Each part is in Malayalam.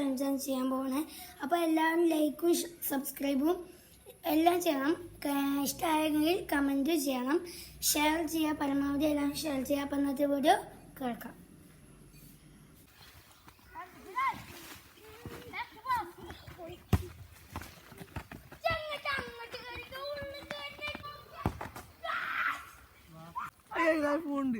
ചലഞ്ചാണ് ചെയ്യാൻ പോകുന്നത്. അപ്പോൾ എല്ലാവരും ലൈക്കും സബ്സ്ക്രൈബും എല്ലാം ചെയ്യണം. ഇഷ്ടമായെങ്കിൽ കമൻറ്റ് ചെയ്യണം, ഷെയർ ചെയ്യുക, പരമാവധി എല്ലാം ഷെയർ ചെയ്യുക. അപ്പം ഇന്നത്തെ വീഡിയോ കേൾക്കാം. Font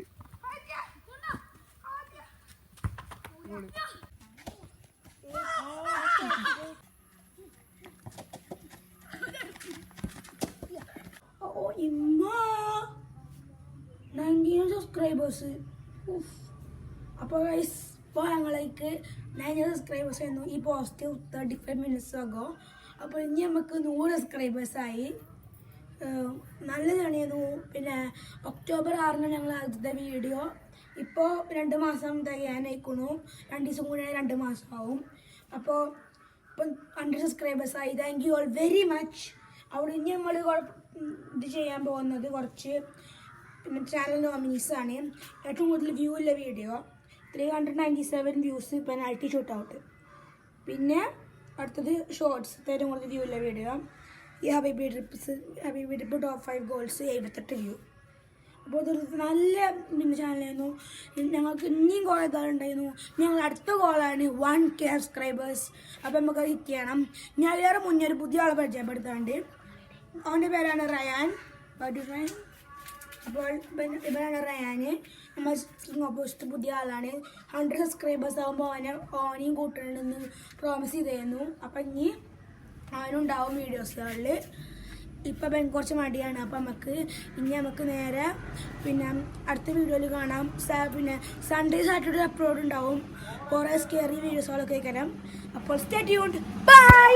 subscribers. അപ്പോൾ ഗൈസ്, ഇപ്പോൾ ഞങ്ങൾക്ക് 9 സബ്സ്ക്രൈബേഴ്സ് ആയിരുന്നു ഈ പോസ്റ്റ് 35 മിനിറ്റ്സ് ആകോ. അപ്പോൾ ഇനി നമുക്ക് 100 സബ്സ്ക്രൈബേഴ്സായി. നല്ല ജേണിയായിരുന്നു. പിന്നെ ഒക്ടോബർ 6 ഞങ്ങൾ ആദ്യത്തെ വീഡിയോ. ഇപ്പോൾ 2 മാസം തികയാനായിക്കുന്നു. 2 ദിവസം കൂടെ 2 മാസമാവും. അപ്പോൾ ഇപ്പം 100 സബ്സ്ക്രൈബേഴ്സായി. Thank you all very much. അവിടെ ഇനി നമ്മൾ ഇത് ചെയ്യാൻ പോകുന്നത് കുറച്ച് പിന്നെ ചാനൽ നോമിനീസാണ്. ഏറ്റവും കൂടുതൽ വ്യൂ ഉള്ള video 397 views penalty shoot out. പിന്നെ അടുത്തത് ഷോർട്സ്, ഏറ്റവും കൂടുതൽ വ്യൂ ഉള്ള വീഡിയോ ഈ ഹബീബി ട്രിപ്പ് ടോപ്പ് 5 ഗോൾസ് 78 വ്യൂ. അപ്പോൾ അതൊരു നല്ല പിന്നെ ചാനലായിരുന്നു. ഞങ്ങൾക്ക് ഇനിയും കുറേ ഇതാളുണ്ടായിരുന്നു. ഞങ്ങൾ അടുത്ത ഗോളാണ് 1K സബ്സ്ക്രൈബേഴ്സ്. അപ്പോൾ നമുക്ക് ഹിറ്റ് ചെയ്യണം. ഞാൻ വേറെ മുന്നേ ഒരു പുതിയ ആളെ പരിചയപ്പെടുത്താണ്ട്. അവൻ്റെ പേരാണ് റയാൻ. അപ്പോൾ ഇവരാണ് റയാന്. നമ്മൾ കിങ് ഓപ്പോസിറ്റ് പുതിയ ആളാണ്. 100 സബ്സ്ക്രൈബേഴ്സ് ആകുമ്പോൾ ഓനെയും കൂട്ടണമെന്ന് പ്രോമിസ് ചെയ്തായിരുന്നു. അപ്പം ഇനി അവനുണ്ടാവും വീഡിയോസുകളിൽ. ഇപ്പം കുറച്ച് മടിയാണ്. അപ്പം നമുക്ക് നേരെ പിന്നെ അടുത്ത വീഡിയോയിൽ കാണാം. പിന്നെ സൺഡേ സാറ്റർഡേ അപ്ലോഡ് ഉണ്ടാവും. കുറേ സ്കെയറി വീഡിയോസുകളൊക്കെ വരാം. അപ്പോൾ സ്റ്റേ ട്യൂൺഡ്. ബൈ.